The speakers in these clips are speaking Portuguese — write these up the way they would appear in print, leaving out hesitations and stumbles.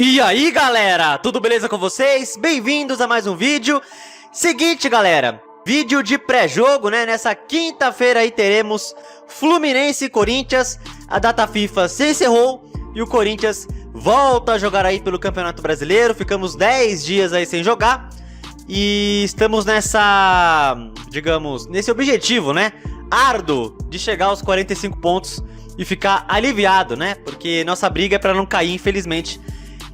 E aí galera, tudo beleza com vocês? Bem-vindos a mais um vídeo. Seguinte galera, vídeo de pré-jogo, né? Nessa quinta-feira aí teremos Fluminense e Corinthians. A data FIFA se encerrou e o Corinthians volta a jogar aí pelo Campeonato Brasileiro. Ficamos 10 dias aí sem jogar e estamos nessa, digamos, nesse objetivo, né? Árduo de chegar aos 45 pontos e ficar aliviado, né? Porque nossa briga é para não cair, infelizmente,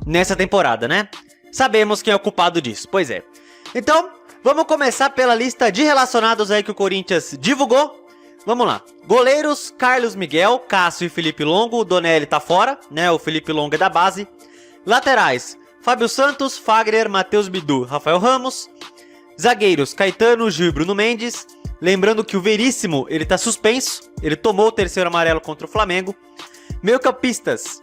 nessa temporada, né? Sabemos quem é o culpado disso, pois é. Então, vamos começar pela lista de relacionados aí que o Corinthians divulgou. Vamos lá. Goleiros, Carlos Miguel, Cássio e Felipe Longo. O Donelli tá fora, né? O Felipe Longo é da base. Laterais, Fábio Santos, Fagner, Matheus Bidu, Rafael Ramos. Zagueiros, Caetano, Gil e Bruno Mendes. Lembrando que o Veríssimo, ele tá suspenso. Ele tomou o terceiro amarelo contra o Flamengo. Meio-campistas,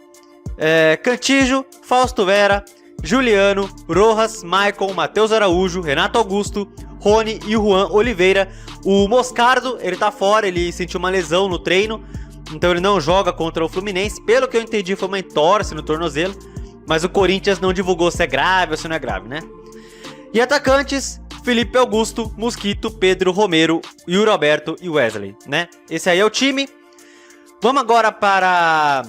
Cantígio, Fausto Vera, Juliano, Rojas, Maicon, Matheus Araújo, Renato Augusto, Rony e Juan Oliveira. O Moscardo, ele tá fora, ele sentiu uma lesão no treino, então ele não joga contra o Fluminense. Pelo que eu entendi, foi uma entorse no tornozelo, mas o Corinthians não divulgou se é grave ou se não é grave, né? E atacantes, Felipe Augusto, Mosquito, Pedro, Romero, Yuri Alberto e Wesley, né? Esse aí é o time. Vamos agora para...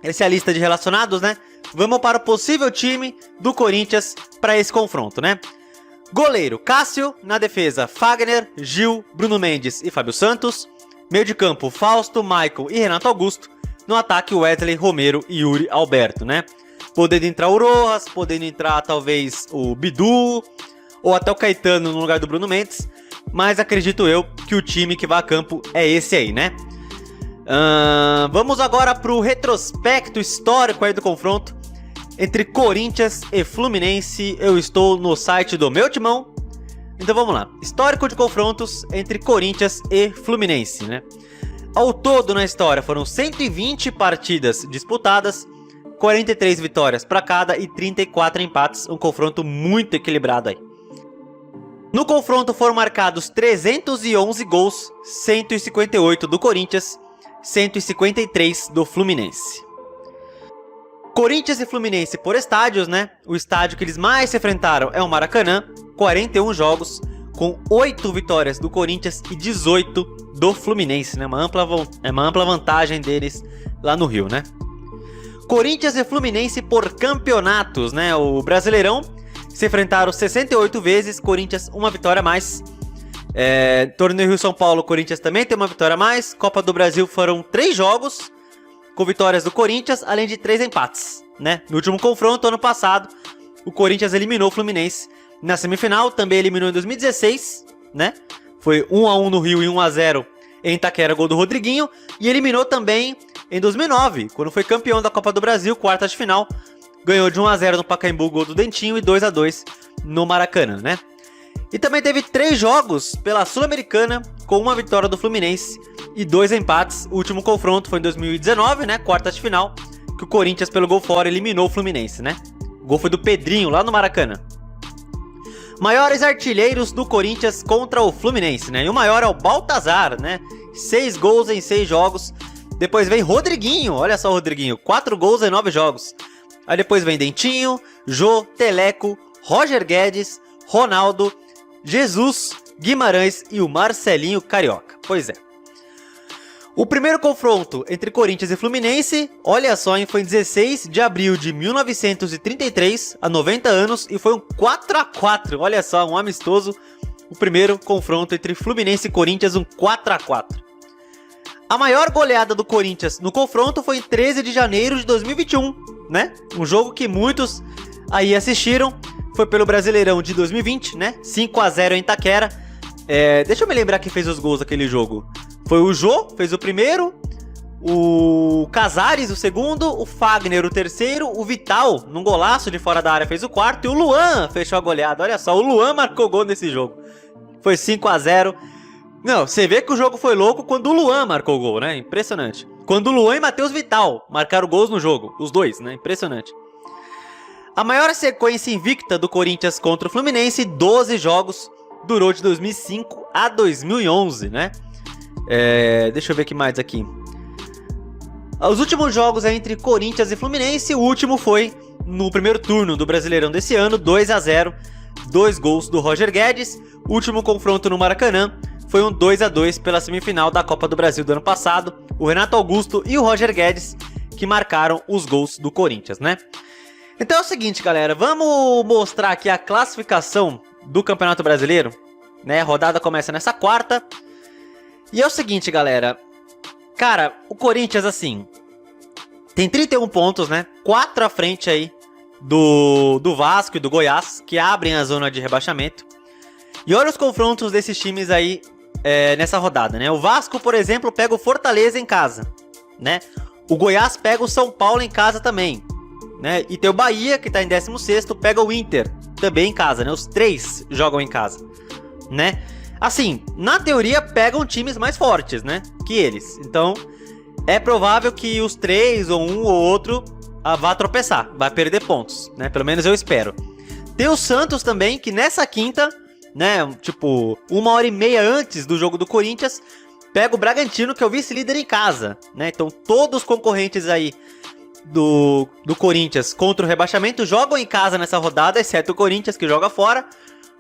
essa é a lista de relacionados, né? Vamos para o possível time do Corinthians para esse confronto, né? Goleiro, Cássio. Na defesa, Fagner, Gil, Bruno Mendes e Fábio Santos. Meio de campo, Fausto, Maicon e Renato Augusto. No ataque, Wesley, Romero e Yuri Alberto, né? Podendo entrar o Rojas, podendo entrar talvez o Bidu, ou até o Caetano no lugar do Bruno Mendes. Mas acredito eu que o time que vai a campo é esse aí, né? Vamos agora para o retrospecto histórico aí do confronto entre Corinthians e Fluminense. Eu estou no site do meu timão. Então vamos lá. Histórico de confrontos entre Corinthians e Fluminense, né? Ao todo na história foram 120 partidas disputadas, 43 vitórias para cada e 34 empates. Um confronto muito equilibrado aí. No confronto foram marcados 311 gols, 158 do Corinthians, 153 do Fluminense. Corinthians e Fluminense por estádios, né? O estádio que eles mais se enfrentaram é o Maracanã, 41 jogos, com 8 vitórias do Corinthians e 18 do Fluminense, né? Uma ampla vantagem deles lá no Rio, né? Corinthians e Fluminense por campeonatos, né? O Brasileirão se enfrentaram 68 vezes, Corinthians uma vitória a mais. Torneio Rio São Paulo, Corinthians também tem uma vitória a mais. Copa do Brasil foram 3 jogos com vitórias do Corinthians, além de 3 empates, né? No último confronto, ano passado, o Corinthians eliminou o Fluminense na semifinal, também eliminou em 2016, né? Foi 1-1 no Rio e 1-0 em Itaquera, gol do Rodriguinho. E eliminou também em 2009, quando foi campeão da Copa do Brasil, quartas de final. Ganhou de 1-0 no Pacaembu, gol do Dentinho, e 2-2 no Maracanã, né? E também teve 3 jogos pela Sul-Americana, com uma vitória do Fluminense e 2 empates. O último confronto foi em 2019, né? Quartas de final, que o Corinthians, pelo gol fora, eliminou o Fluminense, né? O gol foi do Pedrinho, lá no Maracanã. Maiores artilheiros do Corinthians contra o Fluminense, né? E o maior é o Baltazar, né? 6 gols em 6 jogos. Depois vem Rodriguinho, olha só o Rodriguinho, 4 gols em 9 jogos. Aí depois vem Dentinho, Jô, Teleco, Roger Guedes, Ronaldo, Jesus, Guimarães e o Marcelinho Carioca. Pois é. O primeiro confronto entre Corinthians e Fluminense, olha só, hein, foi em 16 de abril de 1933, há 90 anos, e foi um 4-4. Olha só, um amistoso. O primeiro confronto entre Fluminense e Corinthians, um 4-4. A maior goleada do Corinthians no confronto foi em 13 de janeiro de 2021, né? Um jogo que muitos aí assistiram. Foi pelo Brasileirão de 2020, né? 5-0 em Itaquera. Deixa eu me lembrar quem fez os gols daquele jogo. Foi o Jô, fez o primeiro. O Casares, o segundo. O Fagner, o terceiro. O Vital, num golaço de fora da área, fez o quarto. E o Luan fechou a goleada. Olha só, o Luan marcou gol nesse jogo. Foi 5-0. Não, você vê que o jogo foi louco quando o Luan marcou gol, né? Impressionante. Quando o Luan e Matheus Vital marcaram gols no jogo. Os dois, né? Impressionante. A maior sequência invicta do Corinthians contra o Fluminense, 12 jogos, durou de 2005 a 2011, né? Deixa eu ver o que mais aqui. Os últimos jogos entre Corinthians e Fluminense, o último foi no primeiro turno do Brasileirão desse ano, 2-0, 2 gols do Roger Guedes. O último confronto no Maracanã foi um 2-2 pela semifinal da Copa do Brasil do ano passado. O Renato Augusto e o Roger Guedes que marcaram os gols do Corinthians, né? Então é o seguinte, galera, vamos mostrar aqui a classificação do Campeonato Brasileiro, né? A rodada começa nessa quarta. E é o seguinte, galera, cara, o Corinthians, assim, tem 31 pontos, né? 4 à frente aí do Vasco e do Goiás, que abrem a zona de rebaixamento. E olha os confrontos desses times aí nessa rodada, né? O Vasco, por exemplo, pega o Fortaleza em casa, né? O Goiás pega o São Paulo em casa também, né? E tem o Bahia, que tá em 16º, pega o Inter também em casa, né? Os 3 jogam em casa, né? Assim, na teoria pegam times mais fortes, né? Que eles. Então, é provável que os 3 ou um ou outro vá tropeçar, vai perder pontos, né? Pelo menos eu espero. Tem o Santos também, que nessa quinta, né? Tipo, 1h30 antes do jogo do Corinthians, pega o Bragantino, que é o vice-líder em casa, né? Então todos os concorrentes aí do Corinthians contra o rebaixamento jogam em casa nessa rodada, exceto o Corinthians, que joga fora.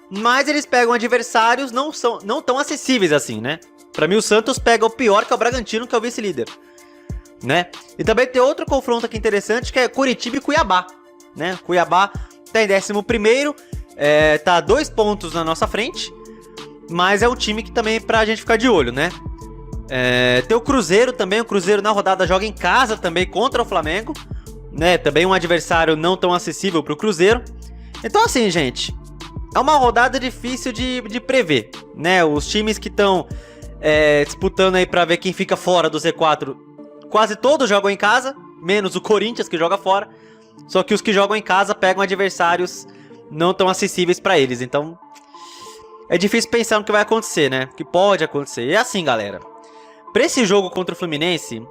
Mas eles pegam adversários não tão acessíveis assim, né? Pra mim o Santos pega o pior, que é o Bragantino, que é o vice-líder, né? E também tem outro confronto aqui interessante, que é Curitiba e Cuiabá, né? Cuiabá tá em 11º, tá 2 pontos na nossa frente, mas é um time que também é pra gente ficar de olho, né? Tem o Cruzeiro também, o Cruzeiro na rodada joga em casa também contra o Flamengo, né? Também um adversário não tão acessível pro Cruzeiro. Então assim, gente, é uma rodada difícil de prever, né? Os times que estão disputando aí pra ver quem fica fora do Z4, quase todos jogam em casa, menos o Corinthians, que joga fora. Só que os que jogam em casa pegam adversários não tão acessíveis pra eles, então é difícil pensar no que vai acontecer, né? O que pode acontecer. E assim, galera, pra esse jogo contra o Fluminense,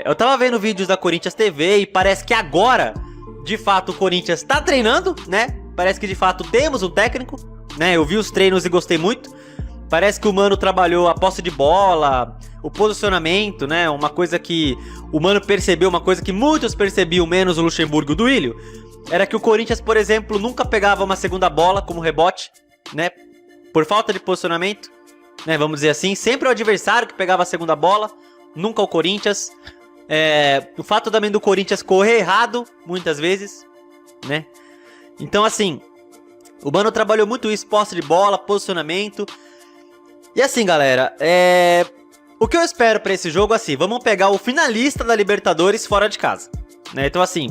eu tava vendo vídeos da Corinthians TV e parece que agora, de fato, o Corinthians tá treinando, né? Parece que de fato temos um técnico, né? Eu vi os treinos e gostei muito. Parece que o Mano trabalhou a posse de bola, o posicionamento, né? Uma coisa que o Mano percebeu, uma coisa que muitos percebiam, menos o Luxemburgo e o Duílio, era que o Corinthians, por exemplo, nunca pegava uma segunda bola como rebote, né? Por falta de posicionamento, né? Vamos dizer assim, sempre o adversário que pegava a segunda bola, nunca o Corinthians. O fato também do Corinthians correr errado, muitas vezes, né? Então, assim, o Mano trabalhou muito isso, posse de bola, posicionamento. E assim, galera, o que eu espero pra esse jogo, assim, vamos pegar o finalista da Libertadores fora de casa, né? Então, assim,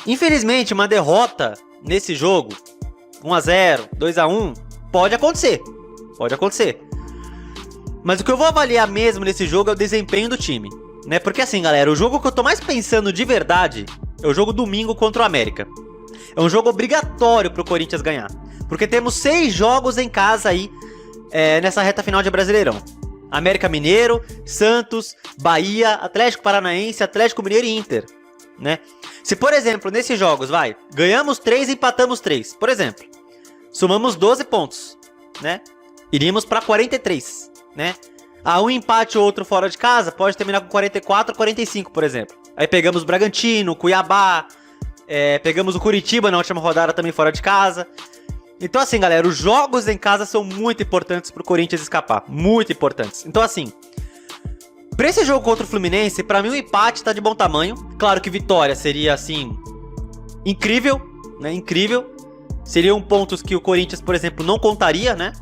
infelizmente, uma derrota nesse jogo, 1-0, 2-1, pode acontecer, Mas o que eu vou avaliar mesmo nesse jogo é o desempenho do time, né? Porque assim, galera, o jogo que eu tô mais pensando de verdade é o jogo domingo contra o América. É um jogo obrigatório pro Corinthians ganhar, porque temos 6 jogos em casa aí nessa reta final de Brasileirão. América Mineiro, Santos, Bahia, Atlético Paranaense, Atlético Mineiro e Inter, né? Se, por exemplo, nesses jogos, ganhamos 3 e empatamos 3, por exemplo, somamos 12 pontos, né? Iríamos pra 43, né? Um empate ou outro fora de casa pode terminar com 44 ou 45, por exemplo. Aí pegamos Bragantino, Cuiabá, pegamos o Curitiba na última rodada também fora de casa. Então assim, galera, os jogos em casa são muito importantes pro Corinthians escapar. Muito importantes. Então assim, pra esse jogo contra o Fluminense, pra mim o empate tá de bom tamanho. Claro que vitória seria, assim, incrível, né? Incrível. Seriam pontos que o Corinthians, por exemplo, não contaria, né?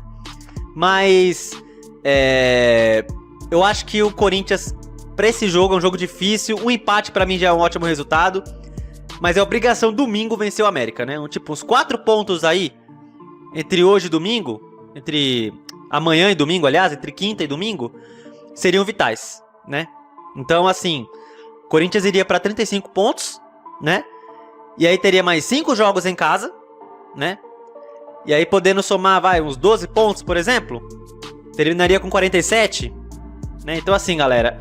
Mas eu acho que o Corinthians, pra esse jogo, é um jogo difícil. Um empate pra mim já é um ótimo resultado. Mas é obrigação domingo vencer o América, né? Tipo, uns 4 pontos aí entre hoje e domingo, entre amanhã e domingo, aliás, entre quinta e domingo, seriam vitais, né? Então, assim, o Corinthians iria pra 35 pontos, né? E aí teria mais 5 jogos em casa, né? E aí podendo somar, uns 12 pontos, por exemplo, terminaria com 47, né? Então assim, galera,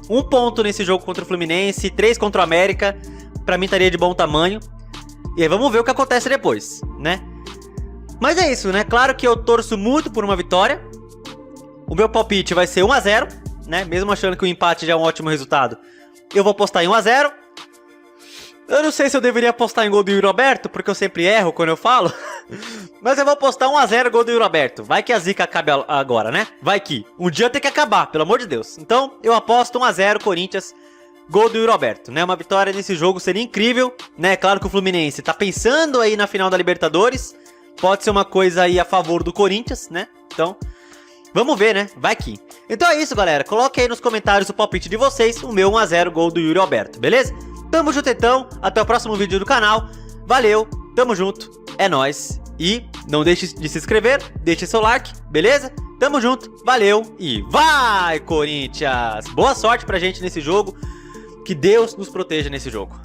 1 ponto nesse jogo contra o Fluminense, 3 contra o América, pra mim estaria de bom tamanho. E aí vamos ver o que acontece depois, né? Mas é isso, né? Claro que eu torço muito por uma vitória. O meu palpite vai ser 1-0, né? Mesmo achando que o empate já é um ótimo resultado, eu vou apostar em 1-0. Eu não sei se eu deveria apostar em gol do Yuri Alberto, porque eu sempre erro quando eu falo. Mas eu vou apostar 1 a 0 gol do Yuri Alberto. Vai que a zica acabe agora, né? Vai que. Um dia tem que acabar, pelo amor de Deus. Então, eu aposto 1 a 0 Corinthians, gol do Yuri Alberto, né? Uma vitória nesse jogo seria incrível, né? Claro que o Fluminense tá pensando aí na final da Libertadores. Pode ser uma coisa aí a favor do Corinthians, né? Então, vamos ver, né? Vai que. Então é isso, galera. Coloque aí nos comentários o palpite de vocês. O meu 1 a 0 gol do Yuri Alberto, beleza? Tamo junto então, até o próximo vídeo do canal. Valeu, tamo junto, é nóis. E não deixe de se inscrever, deixe seu like, beleza? Tamo junto, valeu e vai, Corinthians! Boa sorte pra gente nesse jogo, que Deus nos proteja nesse jogo.